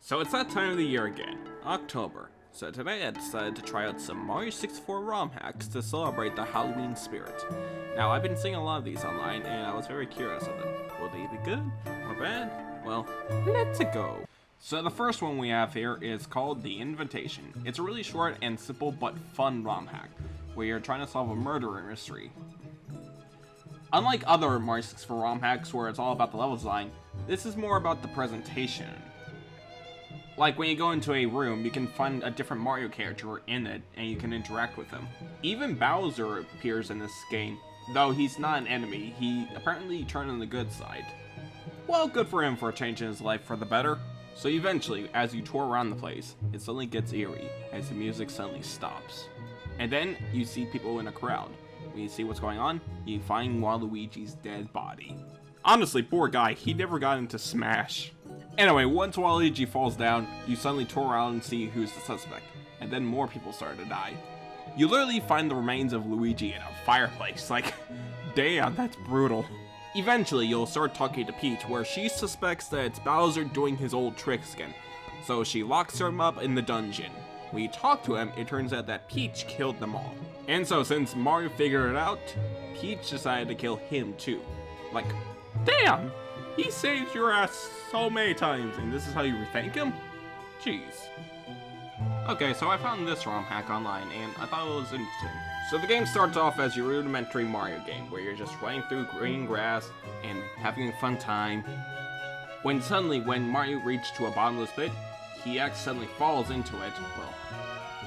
So it's that time of the year again, October. So today I decided to try out some Mario 64 ROM hacks to celebrate the Halloween spirit. Now I've been seeing a lot of these online and I was very curious of them. Will they be good or bad? Well, let's go. So the first one we have here is called The Invitation. It's a really short and simple but fun ROM hack, where you're trying to solve a murder mystery. Unlike other Mario 64 ROM hacks where it's all about the level design, this is more about the presentation. Like when you go into a room, you can find a different Mario character in it, and you can interact with them. Even Bowser appears in this game, though he's not an enemy. He apparently turned on the good side. Well, good for him for changing his life for the better. So eventually, as you tour around the place, it suddenly gets eerie, as the music suddenly stops. And then, you see people in a crowd. When you see what's going on, you find Waluigi's dead body. Honestly, poor guy, he never got into Smash. Anyway, once Waluigi falls down, you suddenly tour around and see who's the suspect, and then more people start to die. You literally find the remains of Luigi in a fireplace, like, damn, that's brutal. Eventually, you'll start talking to Peach, where she suspects that it's Bowser doing his old tricks again, so she locks him up in the dungeon. When you talk to him, it turns out that Peach killed them all. And so since Mario figured it out, Peach decided to kill him too. Like, damn! He saved your ass so many times, and this is how you thank him? Jeez. Okay, so I found this ROM hack online, and I thought it was interesting. So the game starts off as your rudimentary Mario game, where you're just running through green grass and having a fun time. When suddenly, when Mario reaches to a bottomless pit, he accidentally falls into it. Well,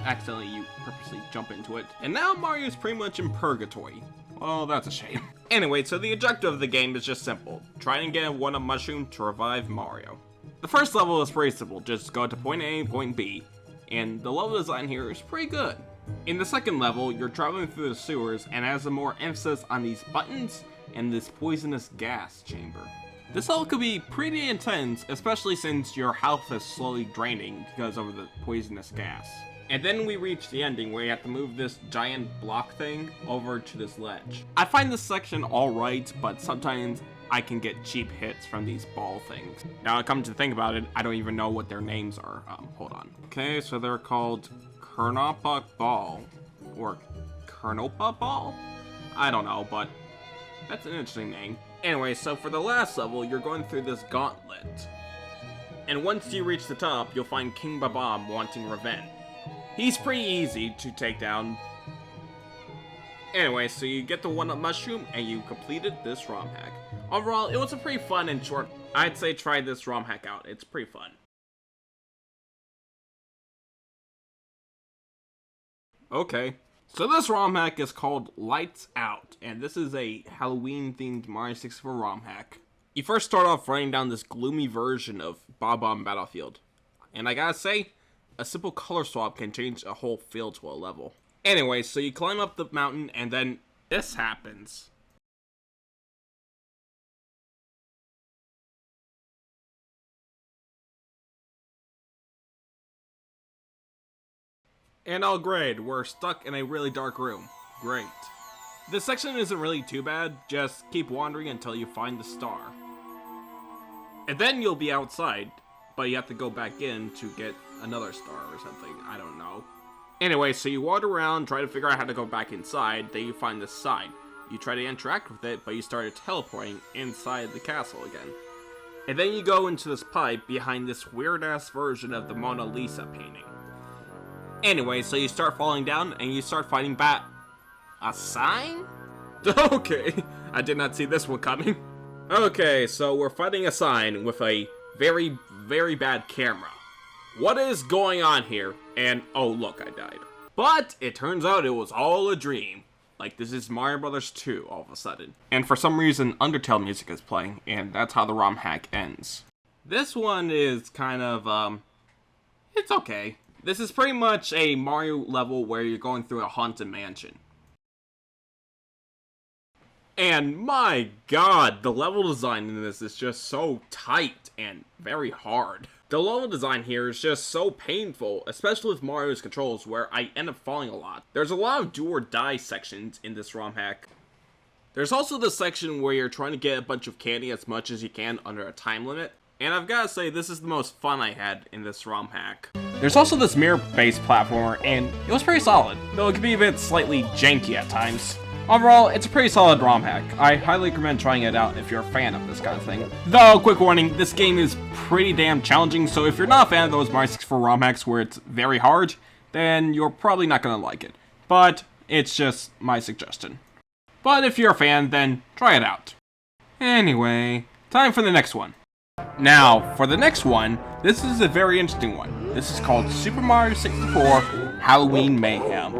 accidentally you purposely jump into it. And now Mario's pretty much in purgatory. Well, that's a shame. Anyway, so the objective of the game is just simple. Try and get a 1-up mushroom to revive Mario. The first level is pretty simple, just go to point A and point B, and the level design here is pretty good. In the second level, you're traveling through the sewers and has a more emphasis on these buttons and this poisonous gas chamber. This level could be pretty intense, especially since your health is slowly draining because of the poisonous gas. And then we reach the ending where you have to move this giant block thing over to this ledge. I find this section alright, but sometimes I can get cheap hits from these ball things. Now, come to think about it, I don't even know what their names are. Hold on. Okay, so they're called Kernopa Ball. Or Kernopa Ball? I don't know, but that's an interesting name. Anyway, so for the last level, you're going through this gauntlet. And once you reach the top, you'll find King Babam wanting revenge. He's pretty easy to take down. Anyway, so you get the 1-up mushroom and you completed this ROM hack. Overall, it was a pretty fun and short. I'd say try this ROM hack out. It's pretty fun. Okay, so this ROM hack is called Lights Out, and this is a Halloween-themed Mario 64 ROM hack. You first start off running down this gloomy version of Bob-omb Battlefield, and I gotta say, a simple color swap can change a whole field to a level. Anyway, so you climb up the mountain, and then this happens. And oh great, we're stuck in a really dark room. Great. This section isn't really too bad, just keep wandering until you find the star. And then you'll be outside, but you have to go back in to get another star or something, I don't know. Anyway, so you wander around, try to figure out how to go back inside, then you find this sign. You try to interact with it, but you started teleporting inside the castle again. And then you go into this pipe behind this weird-ass version of the Mona Lisa painting. Anyway, so you start falling down, and you start fighting back. A sign? Okay, I did not see this one coming. Okay, so we're fighting a sign with a very, very bad camera. What is going on here? And, oh look, I died. But, it turns out it was all a dream. Like, this is Mario Bros. 2, all of a sudden. And for some reason, Undertale music is playing, and that's how the ROM hack ends. This one is kind of, it's okay. This is pretty much a Mario level where you're going through a haunted mansion. And my god, the level design in this is just so tight and very hard. The level design here is just so painful, especially with Mario's controls, where I end up falling a lot. There's a lot of do or die sections in this ROM hack. There's also the section where you're trying to get a bunch of candy as much as you can under a time limit. And I've gotta say, this is the most fun I had in this ROM hack. There's also this mirror-based platformer, and it was pretty solid, though it can be a bit slightly janky at times. Overall, it's a pretty solid ROM hack. I highly recommend trying it out if you're a fan of this kind of thing. Though, quick warning, this game is pretty damn challenging, so if you're not a fan of those Mario 64 ROM hacks where it's very hard, then you're probably not gonna like it. But, it's just my suggestion. But if you're a fan, then try it out. Anyway, time for the next one. Now, for the next one, this is a very interesting one. This is called Super Mario 64 Halloween Mayhem.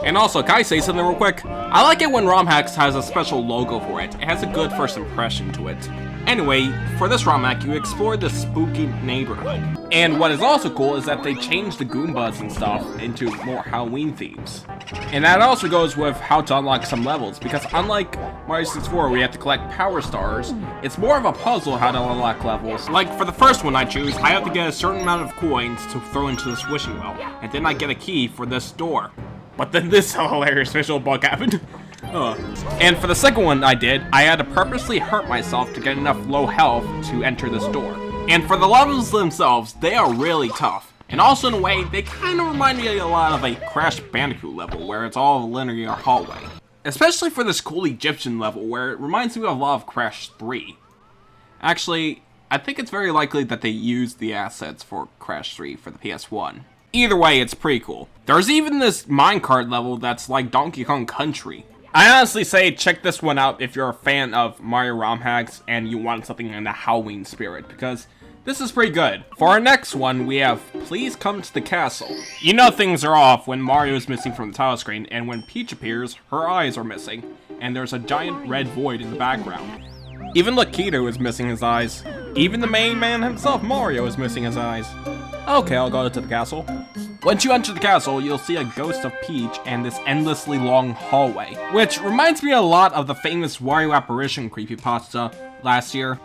And also, can I say something real quick? I like it when ROM hacks has a special logo for it. It has a good first impression to it. Anyway, for this ROM hack, you explore this spooky neighborhood. And what is also cool is that they changed the Goombas and stuff into more Halloween themes. And that also goes with how to unlock some levels, because unlike Mario 64 where you have to collect power stars, it's more of a puzzle how to unlock levels. Like for the first one I choose, I have to get a certain amount of coins to throw into this wishing well, and then I get a key for this door. But then this hilarious visual bug happened. And for the second one I had to purposely hurt myself to get enough low health to enter this door. And for the levels themselves, they are really tough. And also in a way, they kind of remind me a lot of a Crash Bandicoot level where it's all a linear hallway. Especially for this cool Egyptian level where it reminds me of a lot of Crash 3. Actually, I think it's very likely that they used the assets for Crash 3 for the PS1. Either way, it's pretty cool. There's even this minecart level that's like Donkey Kong Country. I honestly say check this one out if you're a fan of Mario ROM hacks and you want something in the Halloween spirit, because this is pretty good. For our next one, we have Please Come to the Castle. You know things are off when Mario is missing from the title screen, and when Peach appears, her eyes are missing, and there's a giant red void in the background. Even Lakitu is missing his eyes. Even the main man himself, Mario, is missing his eyes. Okay, I'll go to the castle. Once you enter the castle, you'll see a ghost of Peach and this endlessly long hallway, which reminds me a lot of the famous Wario Apparition creepypasta last year.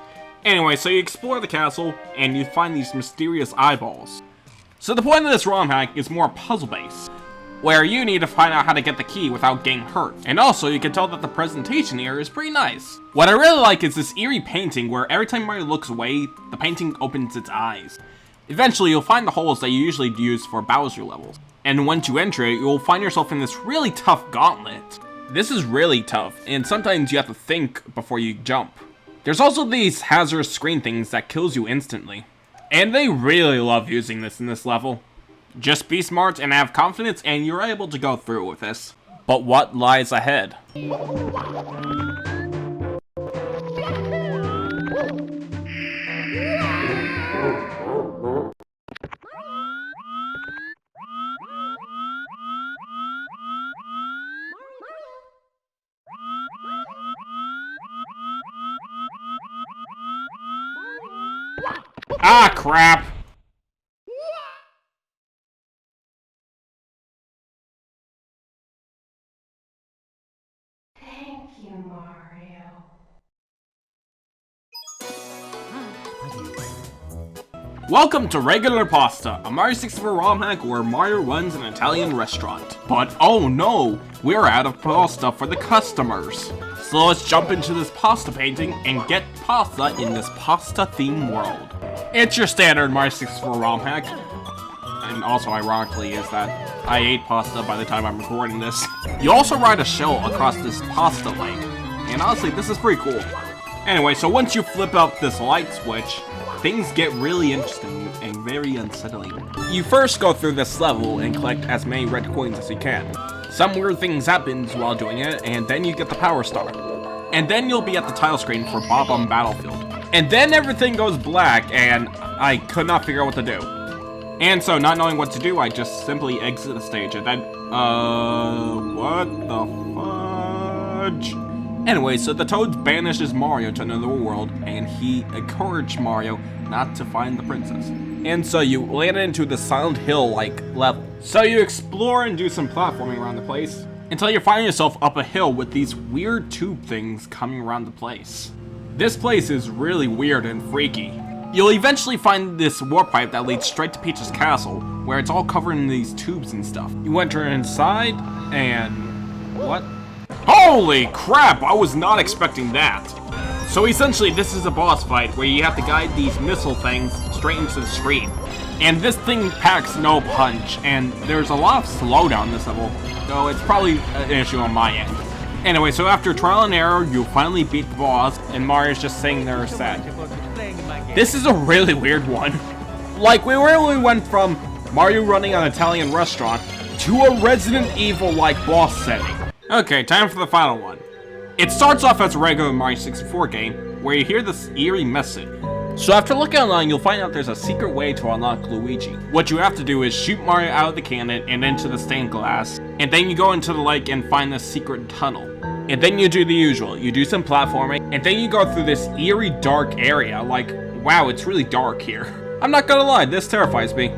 Anyway, so you explore the castle, and you find these mysterious eyeballs. So the point of this ROM hack is more puzzle-based, where you need to find out how to get the key without getting hurt. And also, you can tell that the presentation here is pretty nice. What I really like is this eerie painting where every time Mario looks away, the painting opens its eyes. Eventually, you'll find the holes that you usually use for Bowser levels. And once you enter it, you'll find yourself in this really tough gauntlet. This is really tough, and sometimes you have to think before you jump. There's also these hazardous screen things that kills you instantly. And they really love using this in this level. Just be smart and have confidence and you're able to go through with this. But what lies ahead? Ah, crap! Thank you, Mario. Welcome to Regular Pasta, a Mario 64 ROM hack where Mario runs an Italian restaurant. But oh no, we're out of pasta for the customers. So let's jump into this pasta painting and get pasta in this pasta-themed world. It's your standard Mario 64 ROM hack. And also, ironically, is that I ate pasta by the time I'm recording this. You also ride a shell across this pasta lake. And honestly, this is pretty cool. Anyway, so once you flip out this light switch, things get really interesting and very unsettling. You first go through this level and collect as many red coins as you can. Some weird things happen while doing it, and then you get the power star. And then you'll be at the title screen for Bob-omb Battlefield. And then everything goes black, and I could not figure out what to do. And so, not knowing what to do, I just simply exit the stage, and then, what the fudge? Anyway, so the Toad banishes Mario to another world, and he encouraged Mario not to find the princess. And so you land into the Silent Hill-like level. So you explore and do some platforming around the place, until you find yourself up a hill with these weird tube things coming around the place. This place is really weird and freaky. You'll eventually find this warp pipe that leads straight to Peach's castle, where it's all covered in these tubes and stuff. You enter inside, and... what? Holy crap, I was not expecting that! So essentially, this is a boss fight where you have to guide these missile things straight into the screen. And this thing packs no punch, and there's a lot of slowdown in this level, though it's probably an issue on my end. Anyway, so after trial and error, you finally beat the boss, and Mario's just sitting there sad. This is a really weird one. Like, we really went from Mario running an Italian restaurant to a Resident Evil-like boss setting. Okay, time for the final one. It starts off as a regular Mario 64 game, where you hear this eerie message. So after looking online, you'll find out there's a secret way to unlock Luigi. What you have to do is shoot Mario out of the cannon and into the stained glass, and then you go into the lake and find this secret tunnel. And then you do the usual, you do some platforming, and then you go through this eerie dark area, like, wow, it's really dark here. I'm not gonna lie, this terrifies me.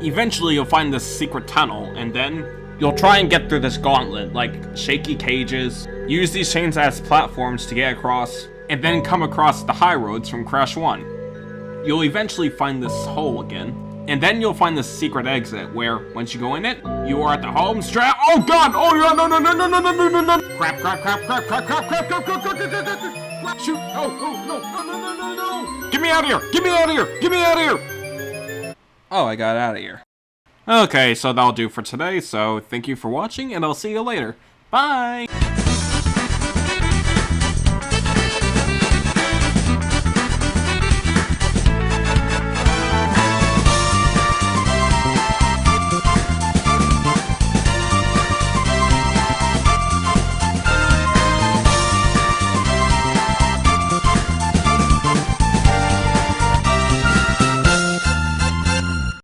Eventually you'll find this secret tunnel, and then you'll try and get through this gauntlet, like shaky cages, use these chains as platforms to get across, and then come across the high roads from Crash 1. You'll eventually find this hole again, and then you'll find this secret exit where, once you go in it, you are at the home stretch. Oh god! Oh no no no no no no no no no no! Crap! Crap! Crap! Crap! Crap! Crap! Crap! Crap! Crap! Crap! Shoot! Oh! Oh! No! No! No! No! No! No! Get me out of here! Get me out of here! Get me out of here! Oh, I got out of here. Okay, so that'll do for today. So thank you for watching, and I'll see you later. Bye.